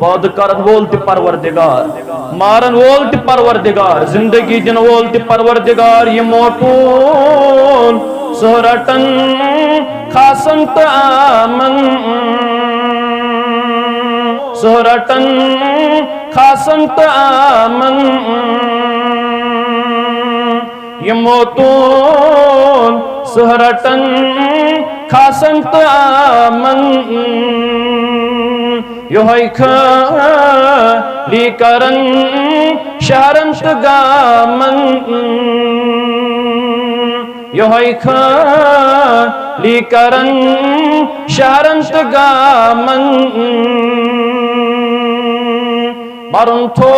پود کرن وول تہ پروردگار مارن وول تہ پروردگار زندگی دن وول تہ پروردگار یہ موٹون سہرٹن خاصن تہ آمن سہرٹن خاصن تہ آمن یہ موتون سہرٹن خاصن تہ آمن یہوئی خالی کرن شہرن تہ گامن یہوئی خالی کرن شہرن تہ گامن مرن تھو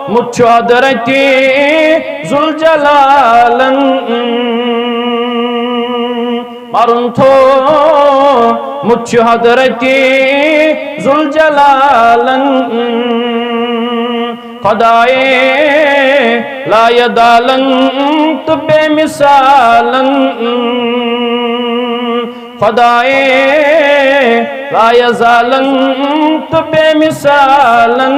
مچھو حضرتی ذوالجلالن مرن تھو مچھو حضرتی ذوالجلالن خدائے لا یدالن تو بے مثالن خدائے لا یزالن تو بے مثالن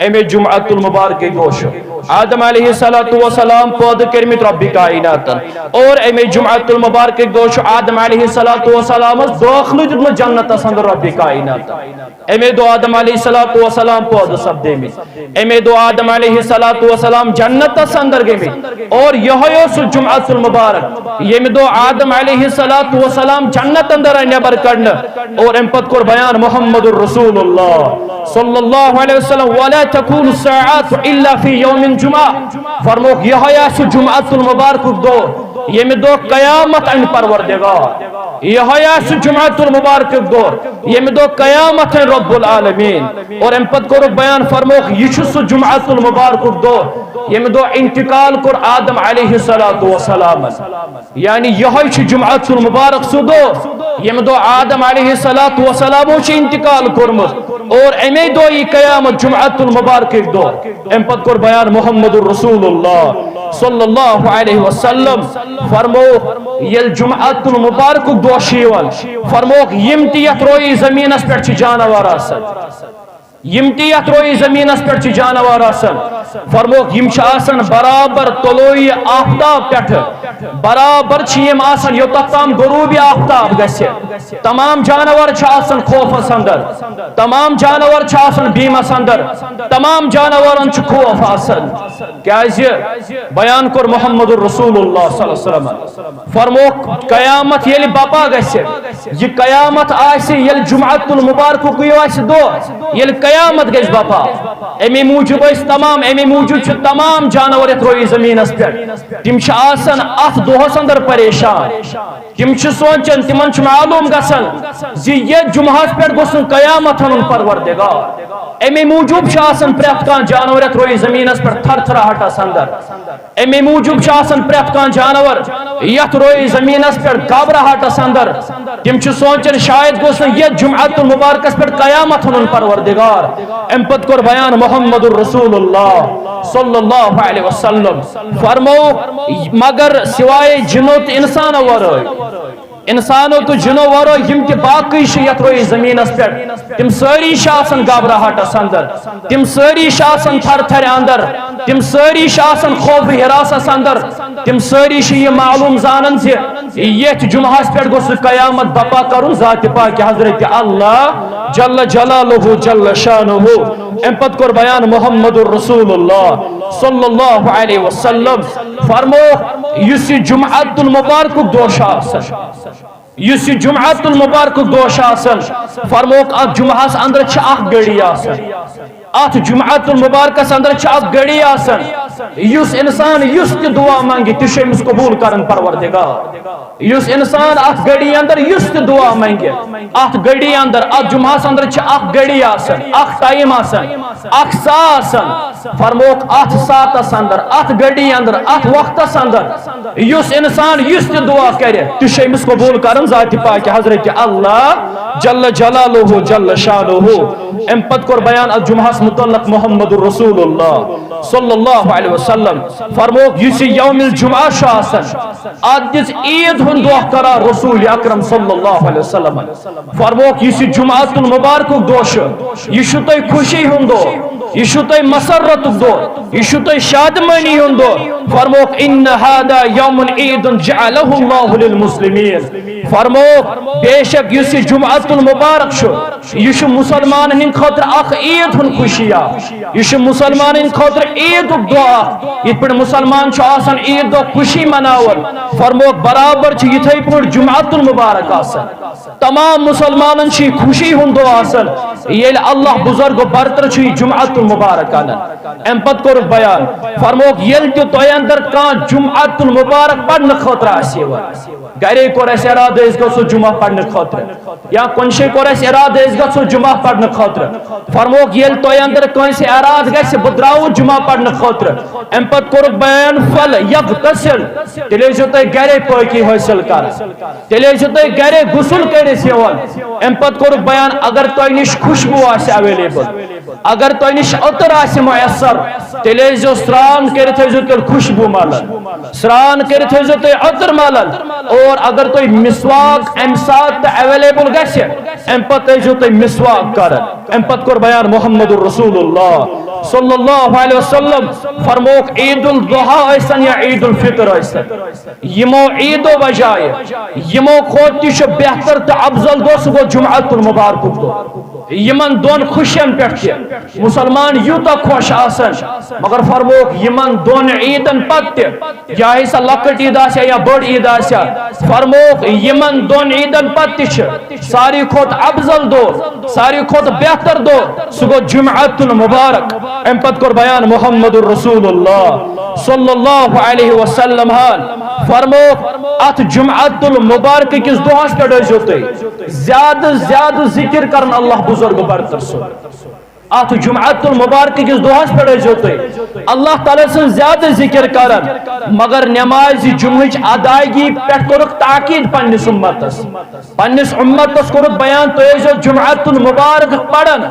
امی جمعۃ المبارک گوش آدم علیہ السلام پود کرمت رب کائنات اور امی جمعۃ المبارک گوش آدم علیہ السلام داخل دت جنت اندر رب کائنات امی دو آدم علیہ السلام پود سب دیمی امی دو آدم علیہ السلام جنت اندر گمی اور یہ سو جمعۃ المبارک یمی دو آدم علیہ السلام جنت اندر نبر کرن اور ام پت کور بیان محمد الرسول اللہ صلی اللہ علیہ وسلم ولا تكون الساعات الا في يوم الجمعہ فرموک یہ سو جمعۃ المبارک دو یمی دو قیامت ان پروردگار یہ سو جمعۃ المبارک دو یمی دو قیامت ان رب العالمین اور ام پت کور بیان فرموک یہ سو جمعۃ المبارک دو یمی دو انتقال کر آدم علیہ السلام یعنی یہ جمعۃ المبارک سو دو یمی دو آدم علیہ السلام انتقال کرمت اور امی دو یہ قیامت جمعۃ المبارک دو ام پت کور بیان محمد الرسول اللہ صلی اللہ علیہ وسلم فرمو یل جمعۃ المبارک دو شیوان فرموک یمتیت روی زمین اس پر جانور آسن یمتیت روی زمین اس پر جانور آسن فرموک یم آسن برابر طلوع آفتاب پٹھ برابر یم آسن یوتام غروب آفتاب گژھِ تمام جانور آسن خوفس اندر تمام جانور آسن بیمس اندر تمام جانورن خوف آسن کیازِ بیان کور محمد الرسول اللہ صلی اللہ علیہ وسلم فرموک قیامت یل بپا گژھِ یہ قیامت آسہِ یل جمعۃ المبارک یہ آسہِ دو یل قیامت گژھِ بپا امی موجوب تمام امی موجود تمام جانور روی زمین اس پر تم آسن ات دہس اندر پریشان تم سوچان تمن معلوم گسن زی یہ جمعہس پہ گوس قیامت ہن پروردگار امی موجوب آسن پریت کان جانور روی زمین اس پر تھر تھراہٹس اندر امی موجوب آسن پریت کان جانور یت روی زمین اس پر گھبراہٹس اندر تم سوچان شاید گوس یہ جمعۃ المبارک اس پر قیامت ہن پروردگار ام پت کور بیان محمد الرسول اللہ صلی اللہ علیہ وسلم فرمو مگر سوائے جنوت انسان ورائے انسانوں تو جنو ورو یم تہ باقی یت روی زمین اس پہ تم ساری آسن گھبراہٹس اندر تم ساری آسن تھر تھر اندر تم ساری آسن خوف حراسس اندر تم ساری یہ معلوم زانن زِ یت جمعہس پہ گوس قیامت بپا کرن ذات پاک حضرت اللہ جل جلالہ جل شانہ ام پت کور بیان محمد الرسول اللہ صلی اللہ علیہ وسلم فرمو یس جمعۃ المبارک دوش آسن یس جمعۃ المبارک دوش آسن فرموک ات جمعہس اندر اخ گڑی آسن ات جمعۃ المبارکس اندر اخ گڑی آسن یس انسان یس تہ دعا منگی تہ امس قبول کرن پروردگار یس انسان ات گڑی اندر یس تہ دعا منگی ات گڑی اندر ات جمعہس اندر اخ گڑی آسن اخ ٹائم آسن اخ سا آسن فرموک ات ساتس اندر ات گڑی اندر ات وقتس اندر یس انسان یس تہ دعا کرے تہ امس قبول کرن ہم ذات پاک حضرت اللہ جل جلالہ جل شانہ ام پت کور بیان جمعہس متعلق محمد رسول اللہ صلی اللہ علیہ وسلم فرموک یس یوم الجمعہ شاسن آدس عید ہن دعا کرا رسول اکرم صلی اللہ علیہ وسلم فرموک یس جمعۃ المبارک دوش یہ شتوی خوشی ہن دو یہ شتوی مسرت دو یہ شتوی شادمانی ہن دو فرموک ان هذا یوم عید جعلہ اللہ للمسلمین فرموک بے شک یس جمعۃ المبارک شو یہ مسلمان ہن خاطر اخ عید ہن خوشیا یہ مسلمان ہن خاطر عید دعا یہ پر مسلمان چھ آسان عید دو خوشی مناول فرموک برابر چھ یتھے پر جمعۃ المبارک آسان تمام مسلمانن چھ خوشی ہن دو آسان یل اللہ بزرگ برتر چھ جمعۃ المبارک آنن ام پت کور بیان فرموک یل تہ تو اندر کان جمعۃ المبارک پڑھن خاطر آسی گرے کور اس ارادہ اس گژھو جمعہ پڑھن خاطر یا کنشے کور اس ارادہ اس گژھو جمعہ پڑھن خاطر فرموک یل تو اندر کانس اراد گژھ بدراو جمعہ پڑھن خاطر ام پت کور بیان فل یغتسل تیلے جو تے گرے پاکی حاصل کر تیلے جو تے گرے غسل کرس یوان ام پت کور بیان اگر تو نش خوشبو آسہ اویلیبل اگر تو نش عطر آسہ میسر تیلے جو سران کرت جو تے خوشبو مالن سران کرت جو تے عطر مالن اور اگر تو مسواک ام ساتھ اویلیبل گژھِ ام پت جو تے مسواک کرن ام پت کور بیان محمد رسول اللہ صلی اللہ علیہ وسلم فرموک عید الاضحیٰ ایسن یا عید الفطر ایسن یمو عید و بجائے یمو خود تیش بہتر تا افضل دو سگو جمعۃ المبارک دو یمن دون خوشین پیٹھتے مسلمان یوتا خوش آسن مگر فرموک یمن دون عیدن پتتے یا ایسا لکٹ عید آسیا یا بڑ عید آسیا فرموک یمن دون عیدن پتتے ساری خود افضل دو ساری خود بہتر دو سگو جمعۃ المبارک ام پت کر بیان محمد رسول اللہ صلی اللہ علیہ وسلم فرموک ات جمعۃ المبارک کس دعاس پہ ڈیزوتے زیادہ زیادہ ذکر کرن اللہ بزرگ برتر سو ات جمعۃ المبارک کس دعاس پہ ڈیزوتے اللہ تعالیٰ سے زیادہ ذکر کرن مگر نماز جمعہ ادائیگی پیٹ کرک تاکید پنس امتس کرک بیان تو ایسے جمعۃ المبارک پڑھن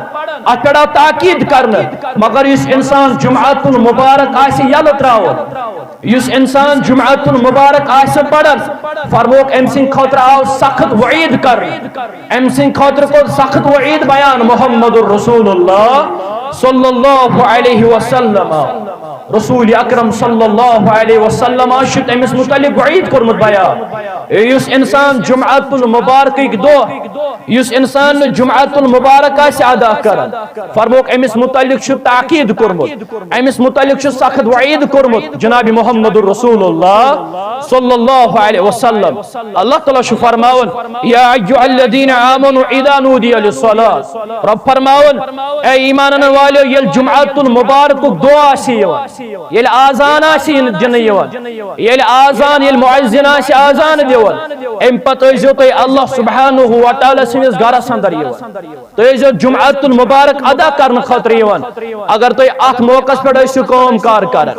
اتڑا تاکید کرن مگر اس انسان جمعۃ المبارک آسی یل تراون اس انسان جمعۃ المبارک آسی پڑھن فرموک ام سن خاطر آو سخت وعید کرن ام سن خاطر کو سخت وعید بیان محمد رسول اللہ صلی اللہ علیہ وسلم رسول اکرم صلی اللہ علیہ وسلم آشت امس متعلق وعید کرمت بیان یس انسان جمعۃ المبارک دو یس انسان جمعۃ المبارک آسی ادا کرن فرموک امس متعلق شو تاکید کرمت امس متعلق شو سخت وعید کرمت جناب محمد رسول اللہ صلی اللہ علیہ وسلم اللہ تعالیٰ شو فرماون یا ایوہ الذین آمنوا اذا نودی للصلاة رب فرماون اے ایمانن والے یل جمعۃ المبارک دو آسی یل آزان آسی دن یوان یل آزان یل معزن آسی آزان دیوان ام پتہ جو تو اللہ سبحانہ و تعالی سنس گھرس اندر یوان تو جو جمعۃ المبارک ادا کرن خاطر یوان اگر تو ات موقع پہ ٲسِو کٲم کار کرن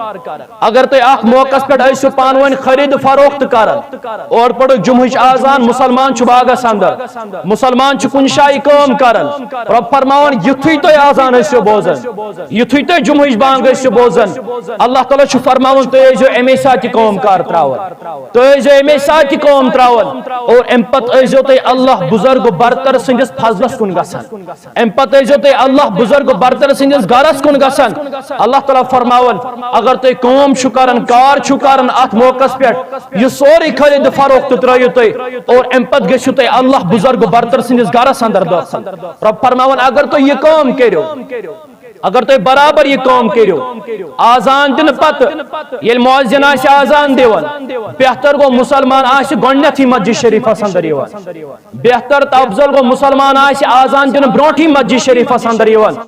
اگر تو ات موقع پہ ٲسِو پانہٕ ؤنۍ خرید فروخت کرن اور پڑھو جمعہ آزان مسلمان چھ باغس اندر مسلمان چھ کن جایہِ کٲم کرن رب فرماون یتھُے تو آزان ٲسِو بوزن یتھُے تو جمعہ بانگ ٲسِو بوزن اللہ تعالیٰ چھ فرماون تو جو امی ساتھ کام کار تراون تو جو امی ساتھ کام تراون اور ام پت جو تو اللہ بزرگ برتر سندس فضلس کن گسن ام پت جو تو اللہ بزرگ برتر سندس گھرس کن گسن اللہ تعالیٰ فرماون اگر تو کام چھ کرن کار چھ کرن ات موقع پہ یہ سوری خرید فروخت ترٲیِو تُہۍ اور ام پت گژھِو تُہۍ اللہ بزرگ برتر سندس گھرس اندر داخل رب فرماون اگر تو یہ کام کٔرِو اگر تو برابر یہ کام کرو آزان دن پت یل مؤذن آسی آزان دیوان بہتر گو مسلمان آسی گۄڈنیتھٕے مسجد شریفس اندر یوان بہتر تو افضل گو مسلمان آسی آزان دن برونٹھی مسجد شریفس اندر یوان